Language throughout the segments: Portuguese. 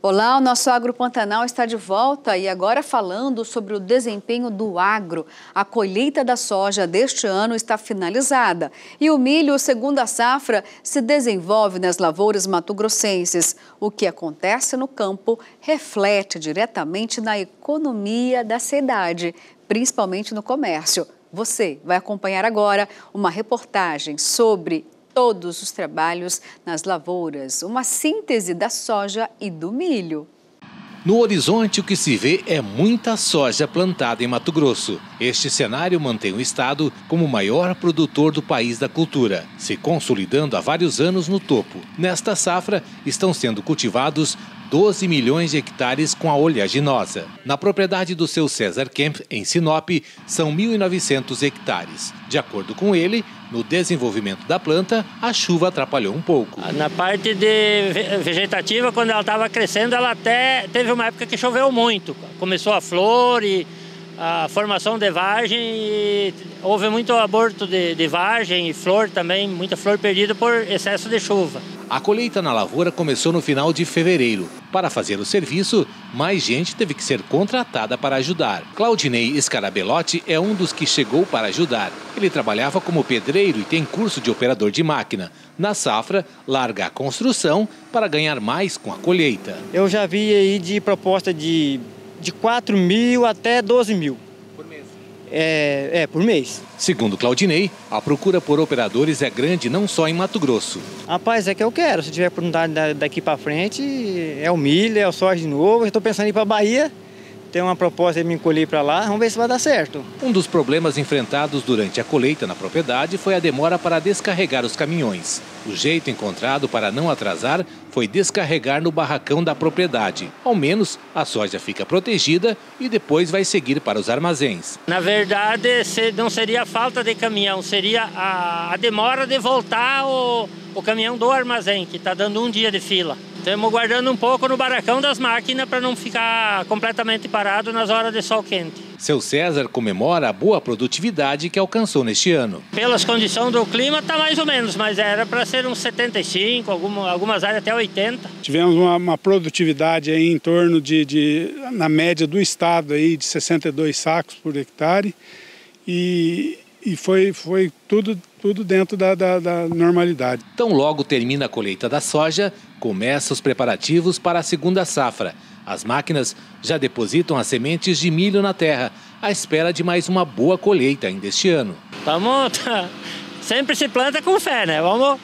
Olá, o nosso Agro Pantanal está de volta e agora falando sobre o desempenho do agro. A colheita da soja deste ano está finalizada e o milho, segunda safra, se desenvolve nas lavouras mato-grossenses. O que acontece no campo reflete diretamente na economia da cidade, principalmente no comércio. Você vai acompanhar agora uma reportagem sobre todos os trabalhos nas lavouras, uma síntese da soja e do milho. No horizonte, o que se vê é muita soja plantada em Mato Grosso. Este cenário mantém o estado como o maior produtor do país da cultura, se consolidando há vários anos no topo. Nesta safra, estão sendo cultivados 12 milhões de hectares com a oleaginosa. Na propriedade do seu César Kemp, em Sinop, são 1.900 hectares. De acordo com ele, no desenvolvimento da planta, a chuva atrapalhou um pouco. Na parte vegetativa, quando ela estava crescendo, ela até teve uma época que choveu muito. Começou a flor e a formação de vagem, e houve muito aborto de vagem e flor também, muita flor perdida por excesso de chuva. A colheita na lavoura começou no final de fevereiro. Para fazer o serviço, mais gente teve que ser contratada para ajudar. Claudinei Scarabelotti é um dos que chegou para ajudar. Ele trabalhava como pedreiro e tem curso de operador de máquina. Na safra, larga a construção para ganhar mais com a colheita. Eu já vi aí de proposta de 4 mil até 12 mil. Por mês? Por mês. Segundo Claudinei, a procura por operadores é grande não só em Mato Grosso. Rapaz, é que eu quero. Se tiver oportunidade daqui para frente, é o milho, é o soja de novo. Eu estou pensando em ir para a Bahia. Tem uma proposta de me encolher para lá, vamos ver se vai dar certo. Um dos problemas enfrentados durante a colheita na propriedade foi a demora para descarregar os caminhões. O jeito encontrado para não atrasar foi descarregar no barracão da propriedade. Ao menos a soja fica protegida e depois vai seguir para os armazéns. Na verdade, não seria a falta de caminhão, seria a demora de voltar o caminhão do armazém, que está dando um dia de fila. Estamos guardando um pouco no barracão das máquinas para não ficar completamente parado nas horas de sol quente. Seu César comemora a boa produtividade que alcançou neste ano. Pelas condições do clima está mais ou menos, mas era para ser uns 75, algumas áreas até 80. Tivemos uma produtividade aí em torno na média do estado aí de 62 sacos por hectare e foi tudo dentro da normalidade. Tão logo termina a colheita da soja, começam os preparativos para a segunda safra. As máquinas já depositam as sementes de milho na terra, à espera de mais uma boa colheita ainda este ano. Sempre se planta com fé, né? Vamos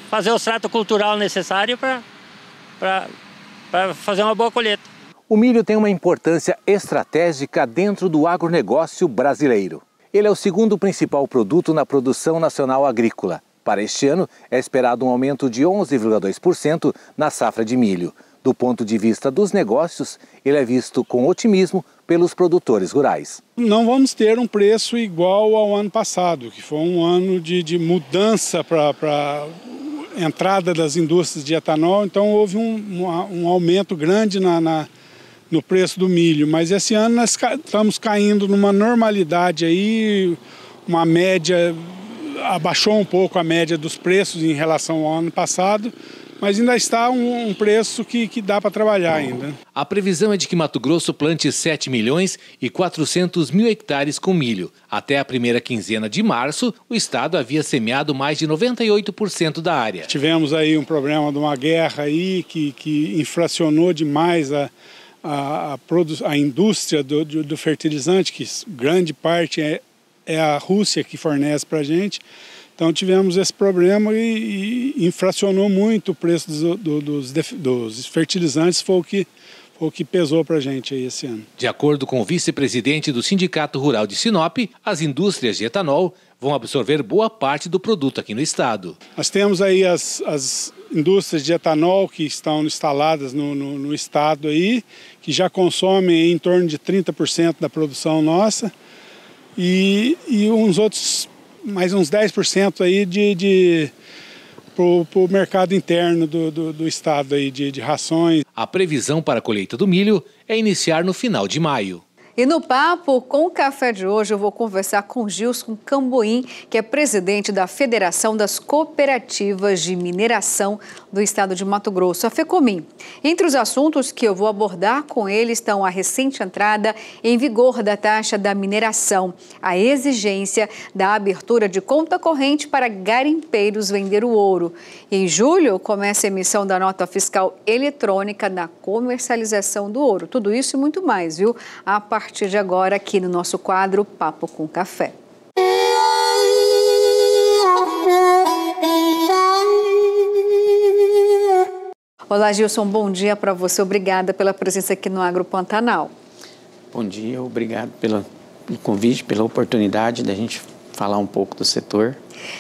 fazer o trato cultural necessário para fazer uma boa colheita. O milho tem uma importância estratégica dentro do agronegócio brasileiro. Ele é o segundo principal produto na produção nacional agrícola. Para este ano, é esperado um aumento de 11,2% na safra de milho. Do ponto de vista dos negócios, ele é visto com otimismo pelos produtores rurais. Não vamos ter um preço igual ao ano passado, que foi um ano de mudança para entrada das indústrias de etanol, então houve um aumento grande no preço do milho, mas esse ano nós estamos caindo numa normalidade aí, uma média, abaixou um pouco a média dos preços em relação ao ano passado, mas ainda está um preço que dá para trabalhar ainda. A previsão é de que Mato Grosso plante 7 milhões e 400 mil hectares com milho. Até a primeira quinzena de março, o estado havia semeado mais de 98% da área. Tivemos aí um problema de uma guerra aí que inflacionou demais a indústria do fertilizante, que grande parte é a Rússia que fornece para a gente. Então tivemos esse problema e inflacionou muito o preço dos fertilizantes, foi o que pesou para a gente aí esse ano. De acordo com o vice-presidente do Sindicato Rural de Sinop, as indústrias de etanol vão absorver boa parte do produto aqui no estado. Nós temos aí as indústrias de etanol que estão instaladas no estado aí, que já consomem em torno de 30% da produção nossa e mais uns 10% aí para o mercado interno do estado aí de rações. A previsão para a colheita do milho é iniciar no final de maio. E no Papo com o Café de hoje eu vou conversar com Gilson Camboim, que é presidente da Federação das Cooperativas de Mineração do Estado de Mato Grosso, a FECOMIN. Entre os assuntos que eu vou abordar com ele estão a recente entrada em vigor da taxa da mineração, a exigência da abertura de conta corrente para garimpeiros vender o ouro. Em julho começa a emissão da nota fiscal eletrônica da comercialização do ouro. Tudo isso e muito mais, viu? A partir de agora, aqui no nosso quadro Papo com Café. Olá, Gilson, bom dia para você. Obrigada pela presença aqui no Agro Pantanal. Bom dia, obrigado pelo convite, pela oportunidade da gente falar um pouco do setor.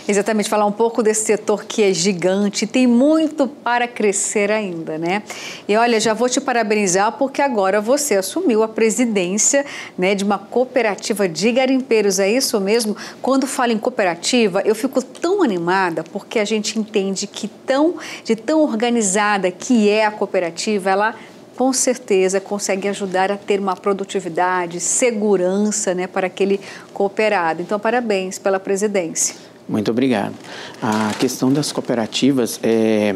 Exatamente, falar um pouco desse setor que é gigante, tem muito para crescer ainda, né? E olha, já vou te parabenizar porque agora você assumiu a presidência, né, de uma cooperativa de garimpeiros, é isso mesmo? Quando falo em cooperativa, eu fico tão animada porque a gente entende que de tão organizada que é a cooperativa, ela com certeza consegue ajudar a ter uma produtividade, segurança, né, para aquele cooperado. Então, parabéns pela presidência. Muito obrigado. A questão das cooperativas é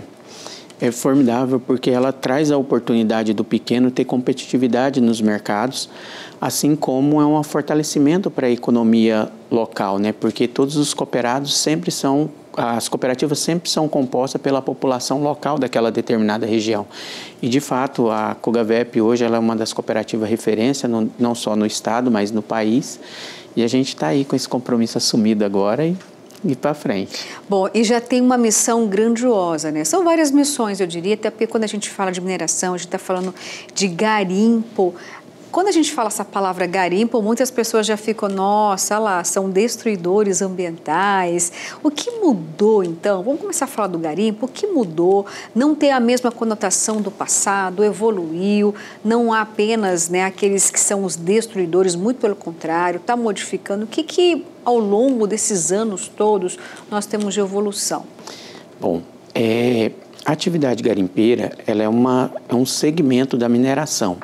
formidável porque ela traz a oportunidade do pequeno ter competitividade nos mercados, assim como é um fortalecimento para a economia local, né? Porque todos os cooperados as cooperativas sempre são compostas pela população local daquela determinada região. E, de fato, a Cogavep hoje ela é uma das cooperativas referência, não só no estado, mas no país. E a gente está aí com esse compromisso assumido agora e para frente. Bom, e já tem uma missão grandiosa, né? São várias missões, eu diria, até porque quando a gente fala de mineração, a gente está falando de garimpo. Quando a gente fala essa palavra garimpo, muitas pessoas já ficam, nossa, lá, são destruidores ambientais. O que mudou, então? Vamos começar a falar do garimpo. O que mudou? Não tem a mesma conotação do passado, evoluiu, não há apenas, né, aqueles que são os destruidores, muito pelo contrário, está modificando. O que ao longo desses anos todos nós temos de evolução? Bom, a atividade garimpeira ela é um segmento da mineração,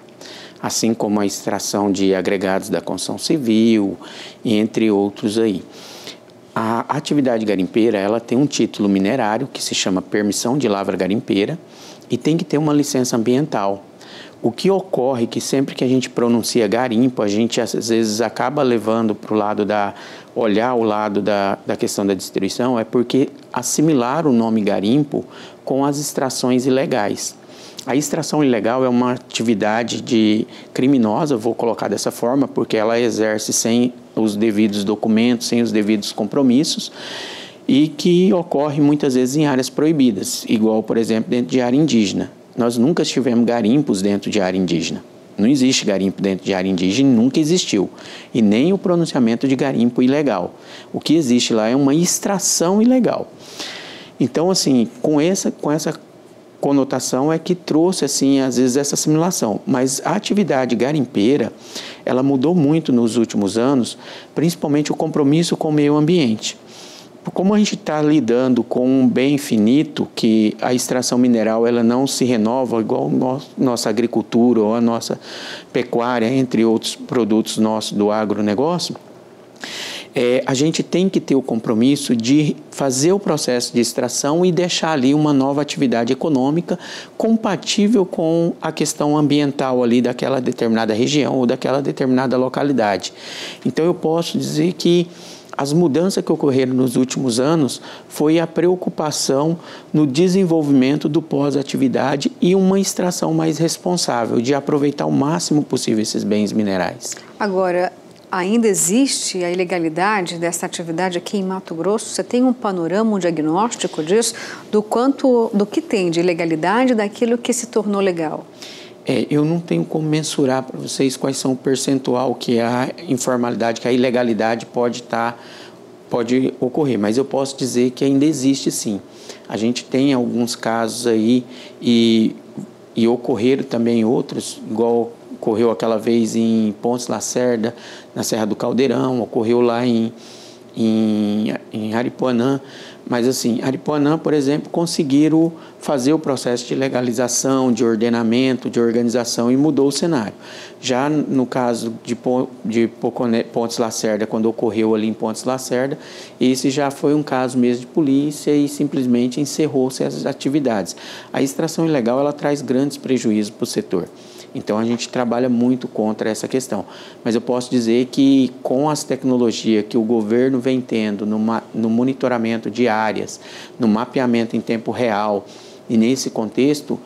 assim como a extração de agregados da construção civil, entre outros aí. A atividade garimpeira, ela tem um título minerário que se chama Permissão de Lavra Garimpeira e tem que ter uma licença ambiental. O que ocorre é que sempre que a gente pronuncia garimpo, a gente às vezes acaba levando para o lado olhar o lado da questão da destruição, é porque assimilar o nome garimpo com as extrações ilegais. A extração ilegal é uma atividade criminosa, vou colocar dessa forma, porque ela exerce sem os devidos documentos, sem os devidos compromissos e que ocorre muitas vezes em áreas proibidas, igual, por exemplo, dentro de área indígena. Nós nunca tivemos garimpos dentro de área indígena. Não existe garimpo dentro de área indígena, nunca existiu. E nem o pronunciamento de garimpo ilegal. O que existe lá é uma extração ilegal. Então, assim, com essa conotação é que trouxe, assim, às vezes essa assimilação. Mas a atividade garimpeira, ela mudou muito nos últimos anos, principalmente o compromisso com o meio ambiente. Como a gente está lidando com um bem finito, que a extração mineral ela não se renova igual nossa agricultura ou a nossa pecuária, entre outros produtos nossos do agronegócio, a gente tem que ter o compromisso de fazer o processo de extração e deixar ali uma nova atividade econômica compatível com a questão ambiental ali daquela determinada região ou daquela determinada localidade. Então eu posso dizer que as mudanças que ocorreram nos últimos anos foi a preocupação no desenvolvimento do pós-atividade e uma extração mais responsável de aproveitar o máximo possível esses bens minerais. Agora, ainda existe a ilegalidade dessa atividade aqui em Mato Grosso? Você tem um panorama, um diagnóstico disso? Do que tem de ilegalidade daquilo que se tornou legal? Eu não tenho como mensurar para vocês quais são o percentual que a informalidade, que a ilegalidade pode ocorrer, mas eu posso dizer que ainda existe sim. A gente tem alguns casos aí e ocorreram também outros, igual ocorreu aquela vez em Pontes Lacerda, na Serra do Caldeirão, ocorreu lá em em Aripuanã, mas assim, Aripuanã, por exemplo, conseguiram fazer o processo de legalização, de ordenamento, de organização e mudou o cenário. Já no caso de Pontes Lacerda, quando ocorreu ali em Pontes Lacerda, esse já foi um caso mesmo de polícia e simplesmente encerrou-se as atividades. A extração ilegal, ela traz grandes prejuízos para o setor. Então, a gente trabalha muito contra essa questão. Mas eu posso dizer que, com as tecnologias que o governo vem tendo no monitoramento de áreas, no mapeamento em tempo real, e nesse contexto,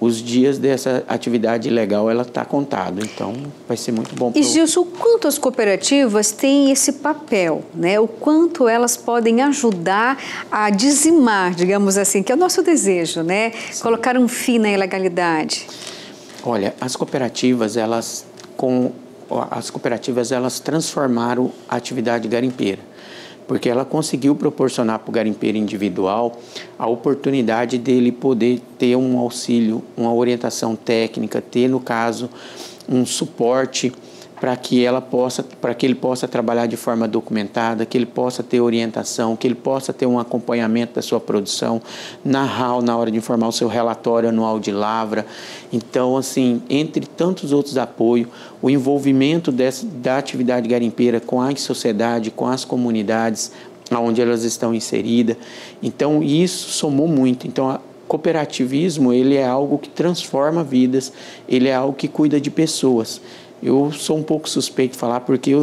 os dias dessa atividade ilegal, ela está contado. Então, vai ser muito bom. E, Gilson, o quanto as cooperativas têm esse papel, né? O quanto elas podem ajudar a dizimar, digamos assim, que é o nosso desejo, né? Sim. Colocar um fim na ilegalidade. Olha, as cooperativas, elas transformaram a atividade garimpeira, porque ela conseguiu proporcionar para o garimpeiro individual a oportunidade dele poder ter um auxílio, uma orientação técnica, ter, no caso, um suporte para que ele possa trabalhar de forma documentada, que ele possa ter orientação, que ele possa ter um acompanhamento da sua produção, na hora de informar o seu relatório anual de lavra. Então, assim, entre tantos outros apoios, o envolvimento da atividade garimpeira com a sociedade, com as comunidades onde elas estão inseridas. Então, isso somou muito. Então, o cooperativismo, ele é algo que transforma vidas, ele é algo que cuida de pessoas. Eu sou um pouco suspeito de falar porque eu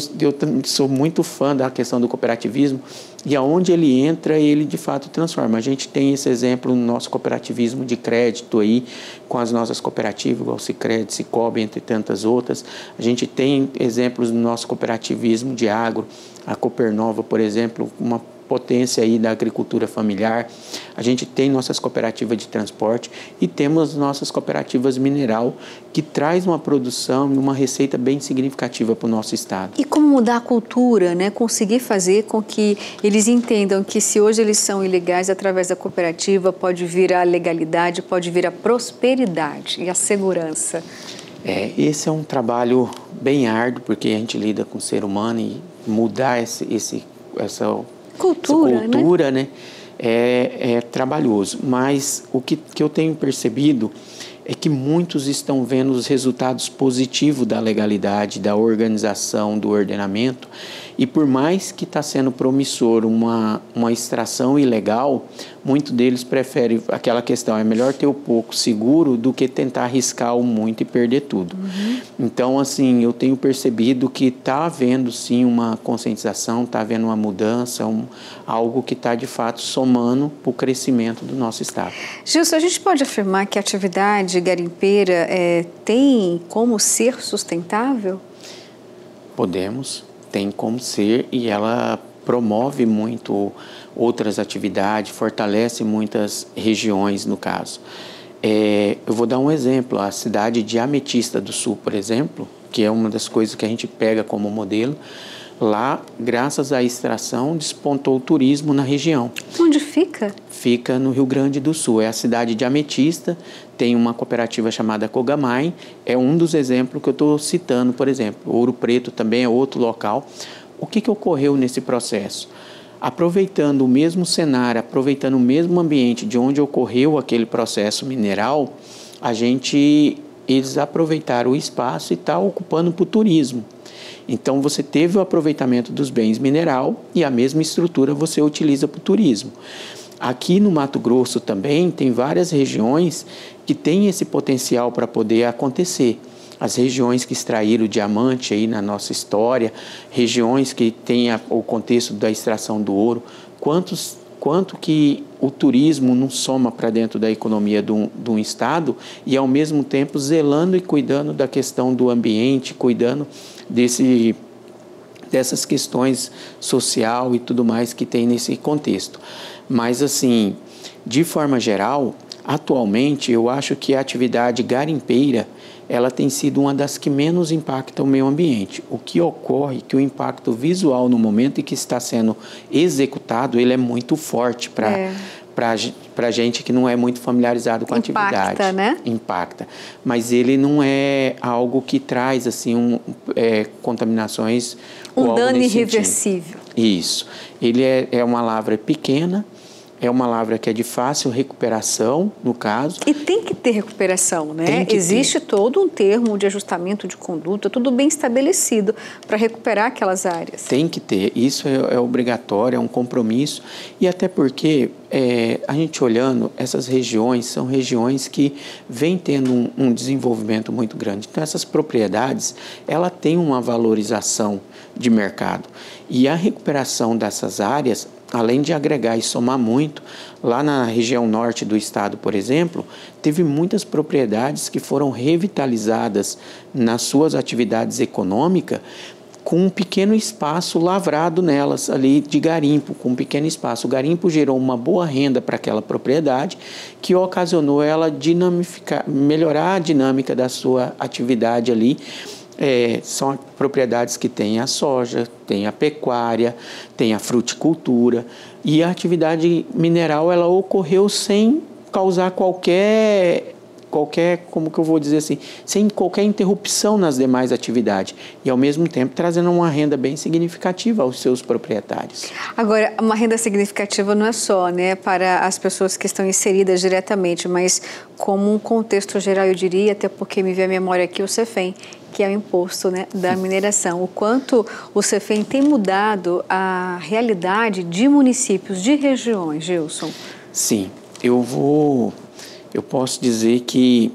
sou muito fã da questão do cooperativismo e aonde ele entra, ele de fato transforma. A gente tem esse exemplo no nosso cooperativismo de crédito aí, com as nossas cooperativas, igual o Sicredi, Cicobi, entre tantas outras. A gente tem exemplos no nosso cooperativismo de agro, a Copernova, por exemplo, uma potência aí da agricultura familiar. A gente tem nossas cooperativas de transporte e temos nossas cooperativas mineral, que traz uma produção e uma receita bem significativa para o nosso estado. E como mudar a cultura, né? Conseguir fazer com que eles entendam que se hoje eles são ilegais, através da cooperativa pode vir a legalidade, pode vir a prosperidade e a segurança. Esse é um trabalho bem árduo, porque a gente lida com o ser humano e mudar essa cultura, né? É trabalhoso, mas o que eu tenho percebido é que muitos estão vendo os resultados positivos da legalidade, da organização, do ordenamento, e por mais que está sendo promissor uma extração ilegal, muitos deles preferem aquela questão, é melhor ter o pouco seguro do que tentar arriscar o muito e perder tudo. Uhum. Então, assim, eu tenho percebido que está havendo, sim, uma conscientização, está havendo uma mudança, algo que está, de fato, somando para o crescimento do nosso estado. Gilson, a gente pode afirmar que a atividade garimpeira tem como ser sustentável? Podemos. Tem como ser, e ela promove muito outras atividades, fortalece muitas regiões, no caso. Eu vou dar um exemplo, a cidade de Ametista do Sul, por exemplo, que é uma das coisas que a gente pega como modelo. Lá, graças à extração, despontou o turismo na região. Onde fica? Fica no Rio Grande do Sul, é a cidade de Ametista, tem uma cooperativa chamada Cogamai, é um dos exemplos que eu estou citando, por exemplo. Ouro Preto também é outro local. O que ocorreu nesse processo? Aproveitando o mesmo cenário, aproveitando o mesmo ambiente de onde ocorreu aquele processo mineral, eles aproveitaram o espaço e estão ocupando para o turismo. Então, você teve o aproveitamento dos bens mineral e a mesma estrutura você utiliza para o turismo. Aqui no Mato Grosso também tem várias regiões que têm esse potencial para poder acontecer. As regiões que extraíram o diamante aí na nossa história, regiões que têm o contexto da extração do ouro, quanto que o turismo não soma para dentro da economia de um estado e, ao mesmo tempo, zelando e cuidando da questão do ambiente, cuidando dessas questões social e tudo mais que tem nesse contexto. Mas, assim, de forma geral, atualmente, eu acho que a atividade garimpeira, ela tem sido uma das que menos impacta o meio ambiente. O que ocorre é que o impacto visual no momento em que está sendo executado, ele é muito forte para gente que não é muito familiarizado com a atividade. Impacta, né? Impacta. Mas ele não é algo que traz, assim, contaminações... Um dano irreversível. Isso. Ele é uma lavra pequena, é uma lavra que é de fácil recuperação, no caso. E tem que ter recuperação, né? Existe todo um termo de ajustamento de conduta, tudo bem estabelecido para recuperar aquelas áreas. Tem que ter, isso é obrigatório, é um compromisso. E até porque, a gente olhando, essas regiões são regiões que vêm tendo um desenvolvimento muito grande. Então, essas propriedades, ela tem uma valorização de mercado. E a recuperação dessas áreas, além de agregar e somar muito, lá na região norte do estado, por exemplo, teve muitas propriedades que foram revitalizadas nas suas atividades econômicas com um pequeno espaço lavrado nelas ali de garimpo, com um pequeno espaço. O garimpo gerou uma boa renda para aquela propriedade que ocasionou ela melhorar a dinâmica da sua atividade ali. São propriedades que têm a soja, tem a pecuária, tem a fruticultura, e a atividade mineral ela ocorreu sem causar qualquer, como que eu vou dizer assim, sem qualquer interrupção nas demais atividades e ao mesmo tempo trazendo uma renda bem significativa aos seus proprietários. Agora, uma renda significativa não é só, né, para as pessoas que estão inseridas diretamente, mas como um contexto geral, eu diria, até porque me veio à memória aqui o CEFEM, que é o imposto, né, da mineração. O quanto o CEFEM tem mudado a realidade de municípios, de regiões, Gilson? Sim, eu posso dizer que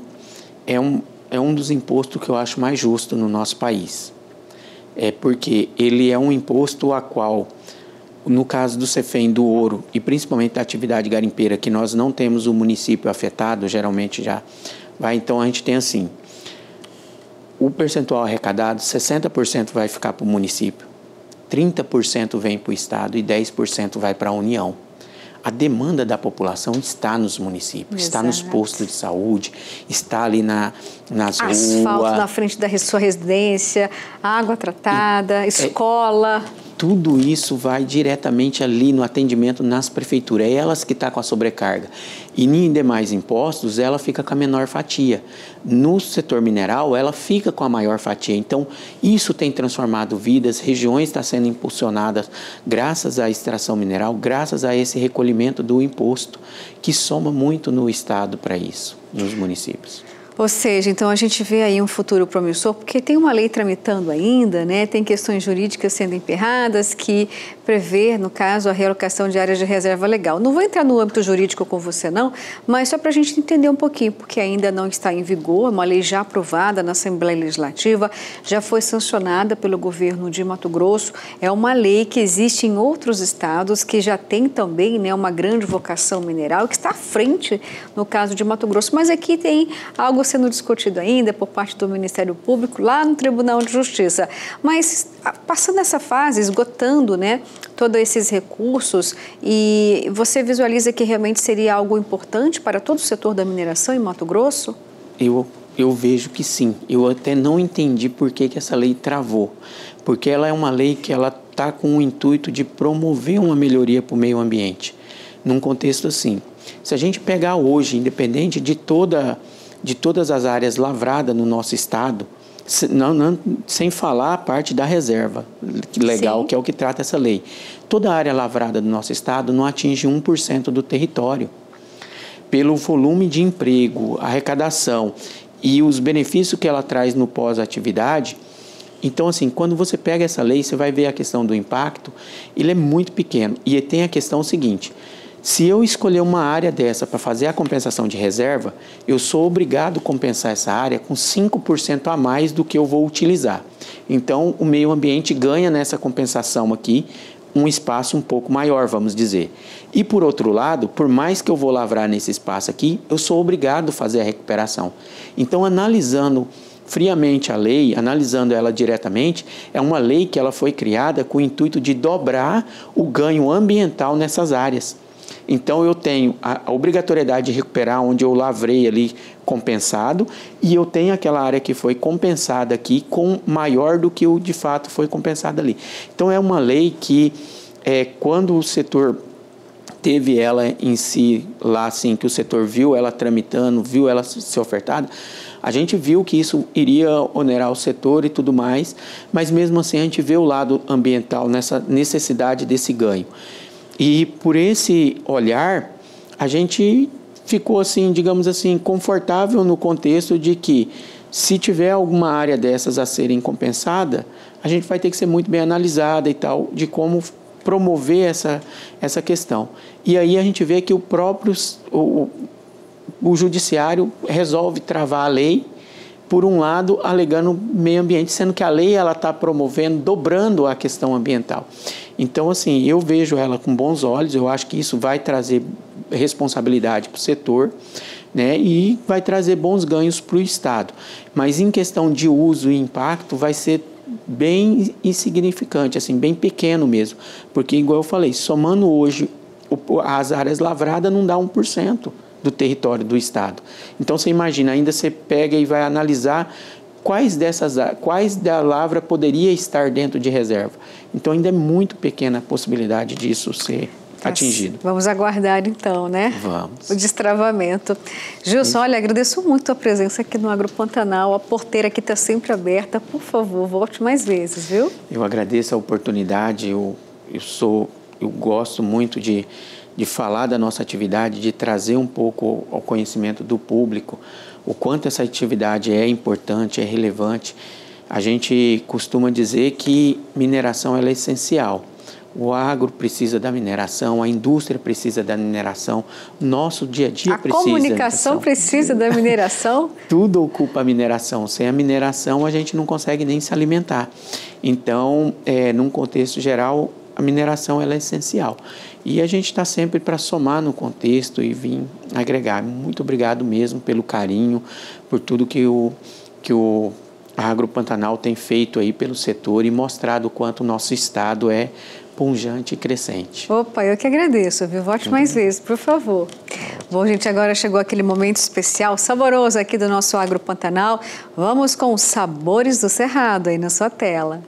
é um dos impostos que eu acho mais justo no nosso país. Porque ele é um imposto a qual, no caso do CEFEM do ouro e principalmente da atividade garimpeira, que nós não temos o município afetado, geralmente já vai, então a gente tem assim, o percentual arrecadado, 60% vai ficar para o município, 30% vem para o estado e 10% vai para a União. A demanda da população está nos municípios, está nos postos de saúde, está ali nas ruas. Asfalto na frente da sua residência, água tratada, escola. Tudo isso vai diretamente ali no atendimento nas prefeituras. É elas que estão com a sobrecarga. E em demais impostos, ela fica com a menor fatia. No setor mineral, ela fica com a maior fatia. Então, isso tem transformado vidas, regiões estão sendo impulsionadas graças à extração mineral, graças a esse recolhimento do imposto, que soma muito no estado para isso, nos municípios. Ou seja, então a gente vê aí um futuro promissor, porque tem uma lei tramitando ainda, né? Tem questões jurídicas sendo emperradas que prevê, no caso, a realocação de áreas de reserva legal. Não vou entrar no âmbito jurídico com você não, mas só para a gente entender um pouquinho, porque ainda não está em vigor, é uma lei já aprovada na Assembleia Legislativa, já foi sancionada pelo governo de Mato Grosso, é uma lei que existe em outros estados, que já tem também, né, uma grande vocação mineral, que está à frente no caso de Mato Grosso, mas aqui tem algo sendo discutido ainda por parte do Ministério Público lá no Tribunal de Justiça. Mas passando essa fase, esgotando, né, todos esses recursos, e você visualiza que realmente seria algo importante para todo o setor da mineração em Mato Grosso? Eu vejo que sim. Eu até não entendi por que essa lei travou. Porque ela é uma lei que ela está com o intuito de promover uma melhoria para o meio ambiente. Num contexto assim. Se a gente pegar hoje, independente de todas as áreas lavradas no nosso estado, sem falar a parte da reserva legal, sim, que é o que trata essa lei. Toda a área lavrada do nosso estado não atinge 1% do território. Pelo volume de emprego, arrecadação e os benefícios que ela traz no pós-atividade. Então, assim, quando você pega essa lei, você vai ver a questão do impacto, ele é muito pequeno. E tem a questão seguinte: se eu escolher uma área dessa para fazer a compensação de reserva, eu sou obrigado a compensar essa área com 5% a mais do que eu vou utilizar. Então, o meio ambiente ganha nessa compensação aqui um espaço um pouco maior, vamos dizer. E, por outro lado, por mais que eu vou lavrar nesse espaço aqui, eu sou obrigado a fazer a recuperação. Então, analisando friamente a lei, analisando ela diretamente, é uma lei que ela foi criada com o intuito de dobrar o ganho ambiental nessas áreas. Então, eu tenho a obrigatoriedade de recuperar onde eu lavrei ali compensado, e eu tenho aquela área que foi compensada aqui com maior do que o de fato foi compensado ali. Então, é uma lei que, quando o setor teve ela em si lá, assim, que o setor viu ela tramitando, viu ela ser ofertada, A gente viu que isso iria onerar o setor e tudo mais, mas mesmo assim a gente vê o lado ambiental nessa necessidade desse ganho. E por esse olhar, a gente ficou assim, digamos assim, confortável no contexto de que se tiver alguma área dessas a serem compensada, a gente vai ter que ser muito bem analisada e tal, de como promover essa questão. E aí a gente vê que o judiciário resolve travar a lei, por um lado, alegando meio ambiente, sendo que a lei está promovendo, dobrando a questão ambiental. Então, assim, eu vejo ela com bons olhos, eu acho que isso vai trazer responsabilidade para o setor, né, e vai trazer bons ganhos para o Estado. Mas em questão de uso e impacto, vai ser bem insignificante, assim, bem pequeno mesmo. Porque, igual eu falei, somando hoje as áreas lavradas, não dá 1% do território do Estado. Então, você imagina, ainda você pega e vai analisar quais da lavra poderia estar dentro de reserva. Então, ainda é muito pequena a possibilidade disso ser atingido. Vamos aguardar então, né? Vamos. O destravamento. Gilson, olha, agradeço muito a presença aqui no Agro Pantanal. A porteira aqui está sempre aberta. Por favor, volte mais vezes, viu? Eu agradeço a oportunidade. Eu gosto muito de falar da nossa atividade, de trazer um pouco ao conhecimento do público o quanto essa atividade é importante, é relevante. A gente costuma dizer que mineração ela é essencial. O agro precisa da mineração, a indústria precisa da mineração, nosso dia a dia precisa. A comunicação precisa da mineração? Tudo ocupa a mineração. Sem a mineração, a gente não consegue nem se alimentar. Então, num contexto geral, a mineração ela é essencial. E a gente está sempre para somar no contexto e vir agregar. Muito obrigado mesmo pelo carinho, por tudo que o Agro Pantanal tem feito aí pelo setor e mostrado o quanto o nosso estado é pujante e crescente. Opa, eu que agradeço, viu? Volte mais vezes, por favor. Bom, gente, agora chegou aquele momento especial, saboroso aqui do nosso Agro Pantanal. Vamos com os sabores do Cerrado aí na sua tela.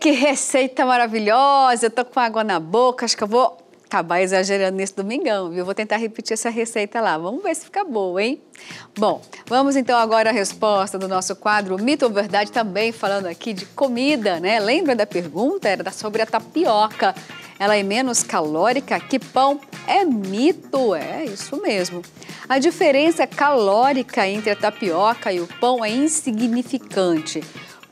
Que receita maravilhosa! Eu tô com água na boca, acho que eu vou acabar exagerando nesse domingão, viu? Vou tentar repetir essa receita lá. Vamos ver se fica boa, hein? Bom, vamos então agora à resposta do nosso quadro Mito ou Verdade, também falando aqui de comida, né? Lembra da pergunta? Era sobre a tapioca. Ela é menos calórica que pão? É mito, é isso mesmo. A diferença calórica entre a tapioca e o pão é insignificante.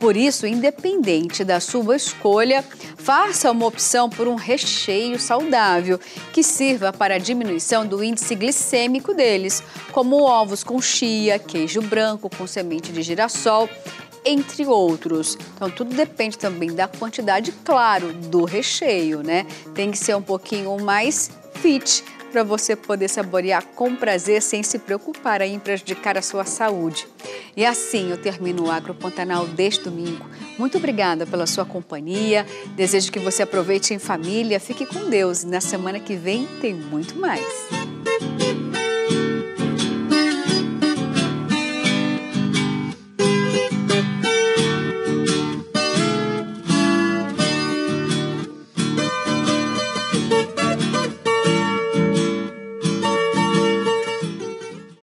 Por isso, independente da sua escolha, faça uma opção por um recheio saudável que sirva para a diminuição do índice glicêmico deles, como ovos com chia, queijo branco com semente de girassol, entre outros. Então, tudo depende também da quantidade, claro, do recheio, né? Tem que ser um pouquinho mais fit para você poder saborear com prazer sem se preocupar em prejudicar a sua saúde. E assim eu termino o Agro Pantanal deste domingo. Muito obrigada pela sua companhia. Desejo que você aproveite em família, fique com Deus e na semana que vem tem muito mais.